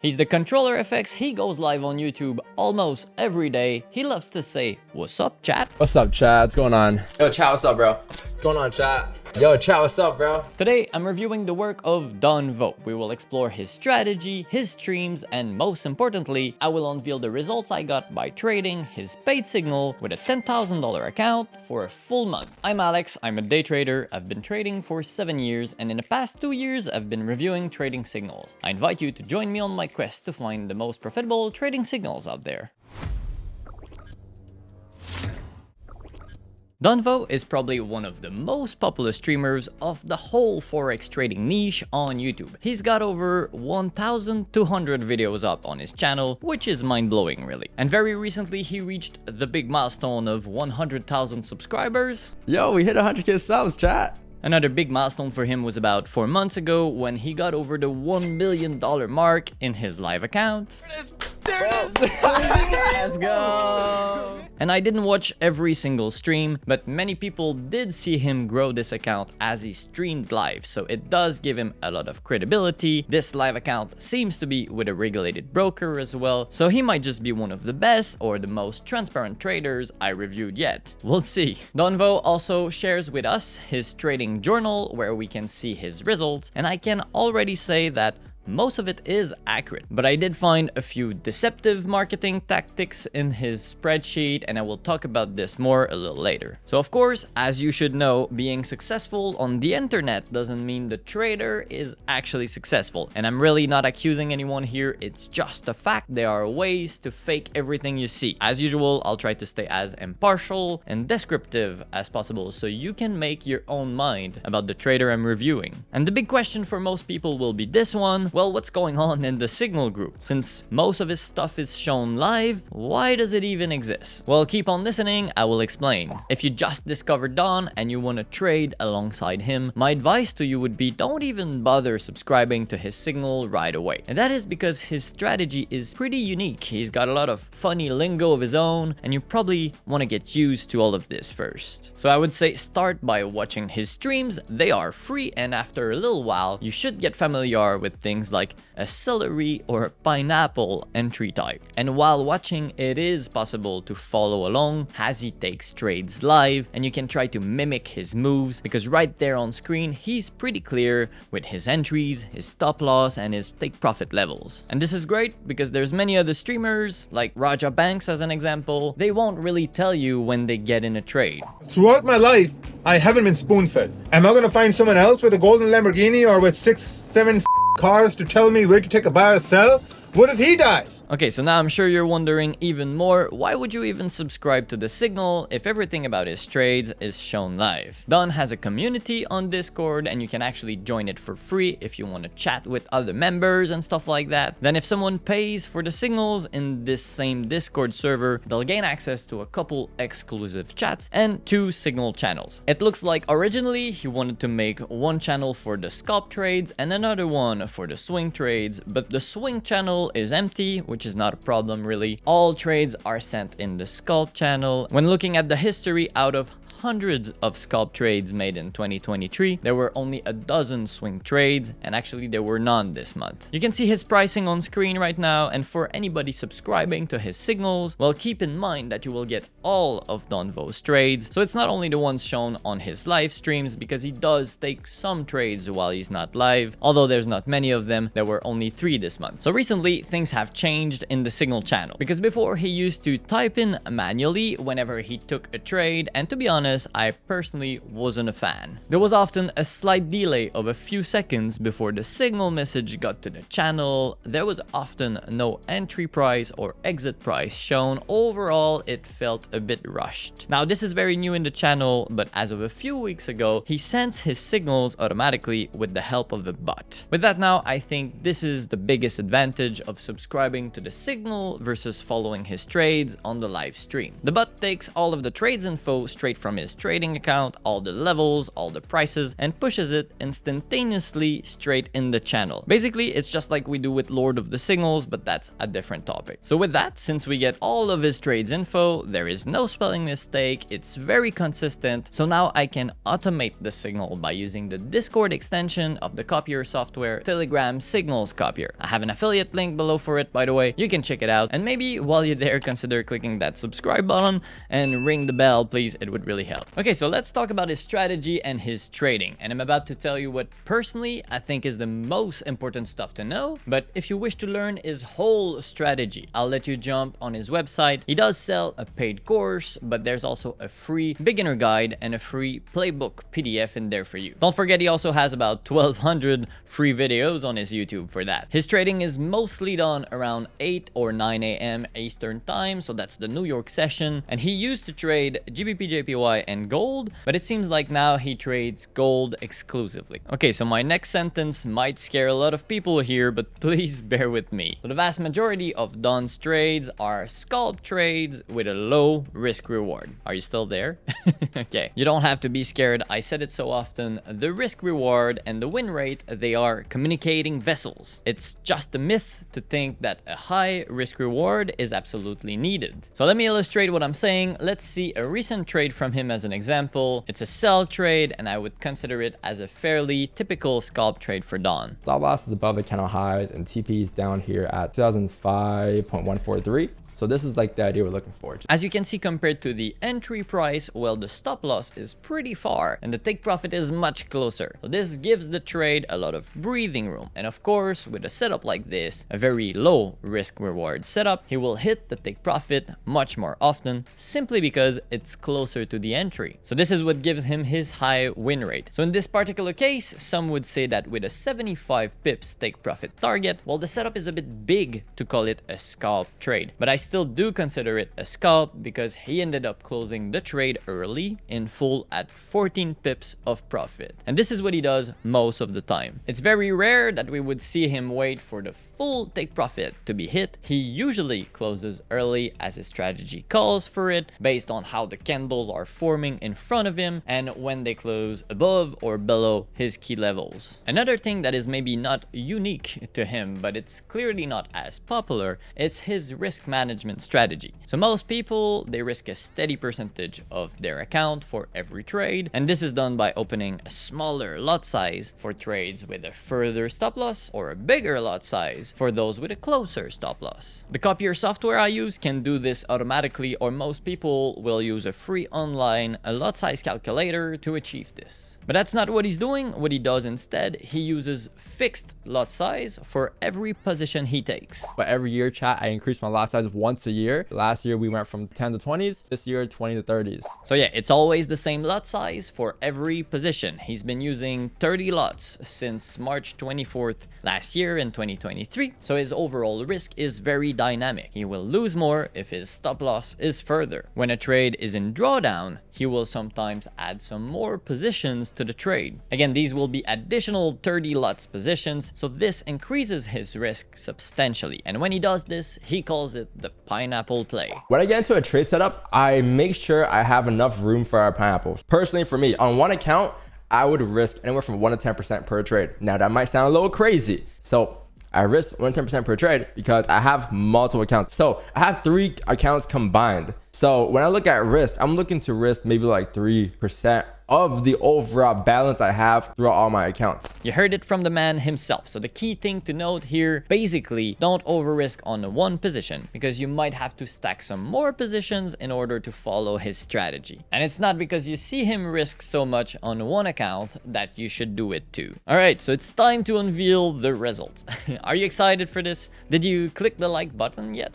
He's the Controller FX, he goes live on YouTube almost every day. He loves to say, "What's up, chat?" What's up, chat? What's going on? Yo, chat, what's up, bro? What's going on, chat? Yo, chat, what's up, bro? Today, I'm reviewing the work of unveil. We will explore his strategy, his streams, and most importantly, I will unveil the results I got by trading his paid signal with a $10,000 account for a full month. I'm Alex, I'm a day trader. I've been trading for 7 years, and in the past 2 years, I've been reviewing trading signals. I invite you to join me on my quest to find the most profitable trading signals out there. unveil is probably one of the most popular streamers of the whole Forex trading niche on YouTube. He's got over 1,200 videos up on his channel, which is mind-blowing really. And very recently he reached the big milestone of 100,000 subscribers. Yo, we hit 100K subs, chat. Another big milestone for him was about 4 months ago when he got over the $1 million mark in his live account. There it is! Let's go! And I didn't watch every single stream, but many people did see him grow this account as he streamed live, so it does give him a lot of credibility. This live account seems to be with a regulated broker as well, so he might just be one of the best or the most transparent traders I reviewed yet. We'll see. unveil also shares with us his trading journal where we can see his results, and I can already say that most of it is accurate, but I did find a few deceptive marketing tactics in his spreadsheet, and I will talk about this more a little later. So of course, as you should know, being successful on the internet doesn't mean the trader is actually successful. And I'm really not accusing anyone here, it's just a fact. There are ways to fake everything you see. As usual, I'll try to stay as impartial and descriptive as possible so you can make your own mind about the trader I'm reviewing. And the big question for most people will be this one. Well, what's going on in the Signal group? Since most of his stuff is shown live, why does it even exist? Well, keep on listening, I will explain. If you just discovered Don and you want to trade alongside him, my advice to you would be don't even bother subscribing to his Signal right away. And that is because his strategy is pretty unique. He's got a lot of funny lingo of his own, and you probably want to get used to all of this first. So I would say start by watching his streams. They are free, and after a little while, you should get familiar with things like a celery or pineapple entry type. And while watching, it is possible to follow along as he takes trades live, and you can try to mimic his moves because right there on screen, he's pretty clear with his entries, his stop loss, and his take profit levels. And this is great because there's many other streamers, like Raja Banks as an example, they won't really tell you when they get in a trade. Throughout my life, I haven't been spoon-fed. Am I going to find someone else with a golden Lamborghini or with 6-7 cars to tell me where to take a buy or sell? What if he dies? Okay, so now I'm sure you're wondering even more, why would you even subscribe to the Signal if everything about his trades is shown live? Don has a community on Discord, and you can actually join it for free if you want to chat with other members and stuff like that. Then if someone pays for the signals in this same Discord server, they'll gain access to a couple exclusive chats and 2 Signal channels. It looks like originally he wanted to make one channel for the scalp trades and another one for the swing trades, but the swing channel is empty, which is not a problem really. All trades are sent in the scalp channel. When looking at the history, out of hundreds of scalp trades made in 2023, there were only a dozen swing trades, and actually there were none this month. You can see his pricing on screen right now, and for anybody subscribing to his signals, well, keep in mind that you will get all of unveil's trades, so it's not only the ones shown on his live streams, because he does take some trades while he's not live, although there's not many of them. There were only 3 this month. So recently things have changed in the Signal channel, because before he used to type in manually whenever he took a trade, and to be honest, I personally wasn't a fan. There was often a slight delay of a few seconds before the Signal message got to the channel. There was often no entry price or exit price shown. Overall, it felt a bit rushed. Now, this is very new in the channel, but as of a few weeks ago, he sends his signals automatically with the help of a bot. With that now, I think this is the biggest advantage of subscribing to the Signal versus following his trades on the live stream. The bot takes all of the trades info straight from his trading account, all the levels, all the prices, and pushes it instantaneously straight in the channel. Basically, it's just like we do with Lord of the Signals, but that's a different topic. So with that, since we get all of his trades info, there is no spelling mistake, it's very consistent, so now I can automate the signal by using the Discord extension of the Copier Software Telegram Signals Copier. I have an affiliate link below for it, by the way. You can check it out, and maybe while you're there, consider clicking that subscribe button and ring the bell, please. It would really help. Okay, so let's talk about his strategy and his trading, and I'm about to tell you what personally I think is the most important stuff to know. But if you wish to learn his whole strategy, I'll let you jump on his website. He does sell a paid course, but there's also a free beginner guide and a free playbook PDF in there for you. Don't forget, he also has about 1200 free videos on his YouTube for that. His trading is mostly done around 8 or 9 a.m. Eastern time, so that's the New York session, and he used to trade GBP, JPY, and gold, but it seems like now he trades gold exclusively. Okay, so my next sentence might scare a lot of people here, but please bear with me. So the vast majority of Don's trades are scalp trades with a low risk reward. Are you still there? Okay, you don't have to be scared. I said it so often. The risk reward and the win rate, they are communicating vessels. It's just a myth to think that a high risk reward is absolutely needed. So let me illustrate what I'm saying. Let's see a recent trade from him as an example. It's a sell trade, and I would consider it as a fairly typical scalp trade for Don. Stop loss is above the candle highs and TP is down here at 2005.143. So this is like the idea we're looking for. As you can see, compared to the entry price, well, the stop loss is pretty far and the take profit is much closer. So this gives the trade a lot of breathing room. And of course, with a setup like this, a very low risk reward setup, he will hit the take profit much more often simply because it's closer to the entry. So this is what gives him his high win rate. So in this particular case, some would say that with a 75 pips take profit target, well, the setup is a bit big to call it a scalp trade. But I still do consider it a scalp because he ended up closing the trade early in full at 14 pips of profit. And this is what he does most of the time. It's very rare that we would see him wait for the full take profit to be hit. He usually closes early as his strategy calls for it, based on how the candles are forming in front of him and when they close above or below his key levels. Another thing that is maybe not unique to him, but it's clearly not as popular, it's his risk management strategy. So most people, they risk a steady percentage of their account for every trade, and this is done by opening a smaller lot size for trades with a further stop loss or a bigger lot size for those with a closer stop loss. The Copier software I use can do this automatically, or most people will use a free online lot size calculator to achieve this. But that's not what he's doing. What he does instead, he uses fixed lot size for every position he takes. But every year, chat, I increase my lot size once a year. Last year, we went from 10 to 20s. This year, 20 to 30s. So yeah, it's always the same lot size for every position. He's been using 30 lots since March 24th last year in 2023. So his overall risk is very dynamic. He will lose more if his stop loss is further. When a trade is in drawdown, he will sometimes add some more positions to the trade. Again, these will be additional 30 lots positions, so this increases his risk substantially. And when he does this, he calls it the pineapple play. When I get into a trade setup, I make sure I have enough room for our pineapples. Personally, for me, on one account, I would risk anywhere from 1 to 10% per trade. Now, that might sound a little crazy. So I risk 1 to 10% per trade because I have multiple accounts. So I have 3 accounts combined. So when I look at risk, I'm looking to risk maybe like 3% of the overall balance I have throughout all my accounts. You heard it from the man himself. So the key thing to note here, basically, don't over risk on one position because you might have to stack some more positions in order to follow his strategy. And it's not because you see him risk so much on one account that you should do it too. All right, so it's time to unveil the results. Are you excited for this? Did you click the like button yet?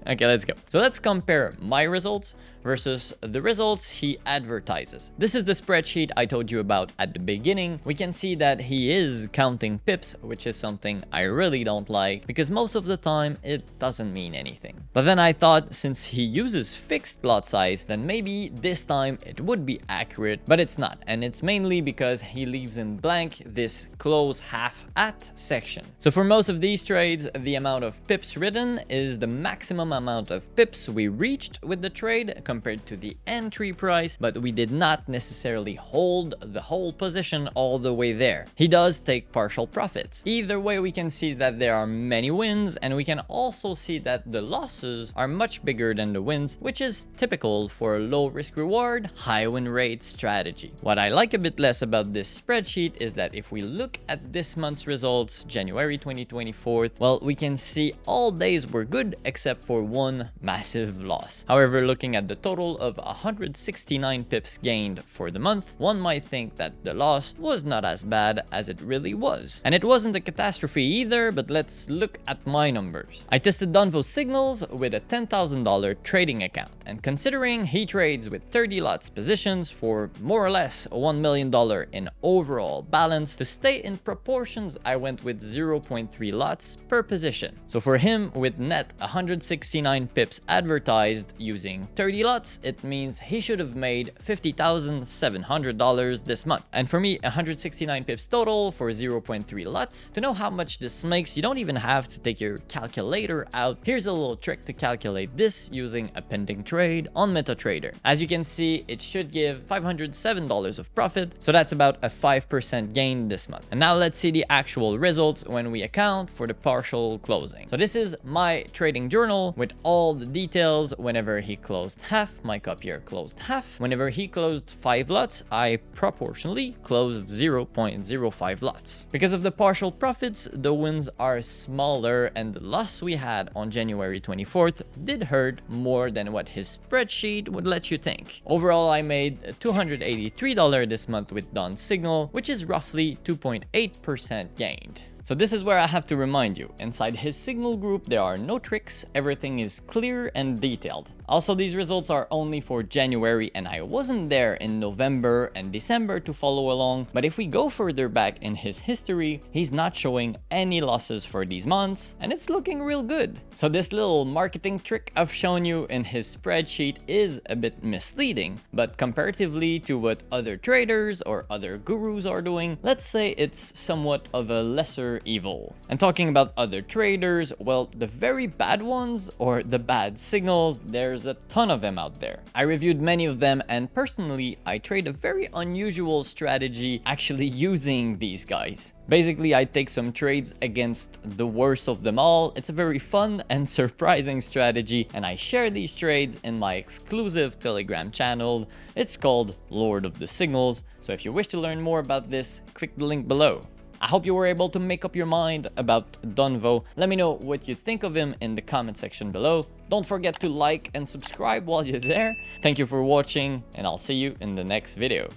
Okay, let's go. So let's compare my results versus the results he advertises. This is the spreadsheet I told you about at the beginning. We can see that he is counting pips, which is something I really don't like because most of the time it doesn't mean anything. But then I thought since he uses fixed lot size, then maybe this time it would be accurate, but it's not. And it's mainly because he leaves in blank this close half at section. So for most of these trades, the amount of pips written is the maximum amount of pips we reached with the trade compared to the entry price, but we did not necessarily hold the whole position all the way there. He does take partial profits. Either way, we can see that there are many wins, and we can also see that the losses are much bigger than the wins, which is typical for a low risk reward, high win rate strategy. What I like a bit less about this spreadsheet is that if we look at this month's results, January 2024, well, we can see all days were good except for one massive loss. However, looking at the total of 169 pips gained for the month, one might think that the loss was not as bad as it really was. And it wasn't a catastrophe either, but let's look at my numbers. I tested unveil signals with a $10,000 trading account, and considering he trades with 30 lots positions for more or less $1 million in overall balance, to stay in proportions, I went with 0.3 lots per position. So for him, with net 169 pips advertised using 30 lots, it means he should have made $50,700 this month. And for me, 169 pips total for 0.3 lots. To know how much this makes, you don't even have to take your calculator out. Here's a little trick to calculate this using a pending trade on MetaTrader. As you can see, it should give $507 of profit, so that's about a 5% gain this month. And now let's see the actual results when we account for the partial closing. So this is my trading journal with all the details. Whenever he closed half, my copier closed half. Whenever he closed 5 lots, I proportionally closed 0.05 lots. Because of the partial profits, the wins are smaller, and the loss we had on January 24th did hurt more than what his spreadsheet would let you think. Overall, I made $283 this month with Don's Signal, which is roughly 2.8% gained. So this is where I have to remind you, inside his Signal group there are no tricks, everything is clear and detailed. Also, these results are only for January, and I wasn't there in November and December to follow along, but if we go further back in his history, he's not showing any losses for these months, and it's looking real good. So this little marketing trick I've shown you in his spreadsheet is a bit misleading, but comparatively to what other traders or other gurus are doing, let's say it's somewhat of a lesser evil. And talking about other traders, well, the very bad ones, or the bad signals, there's a ton of them out there. I reviewed many of them, and personally, I trade a very unusual strategy actually using these guys. Basically, I take some trades against the worst of them all. It's a very fun and surprising strategy, and I share these trades in my exclusive Telegram channel. It's called Lord of the Signals, so if you wish to learn more about this, click the link below. I hope you were able to make up your mind about Donvo. Let me know what you think of him in the comment section below. Don't forget to like and subscribe while you're there. Thank you for watching, and I'll see you in the next video.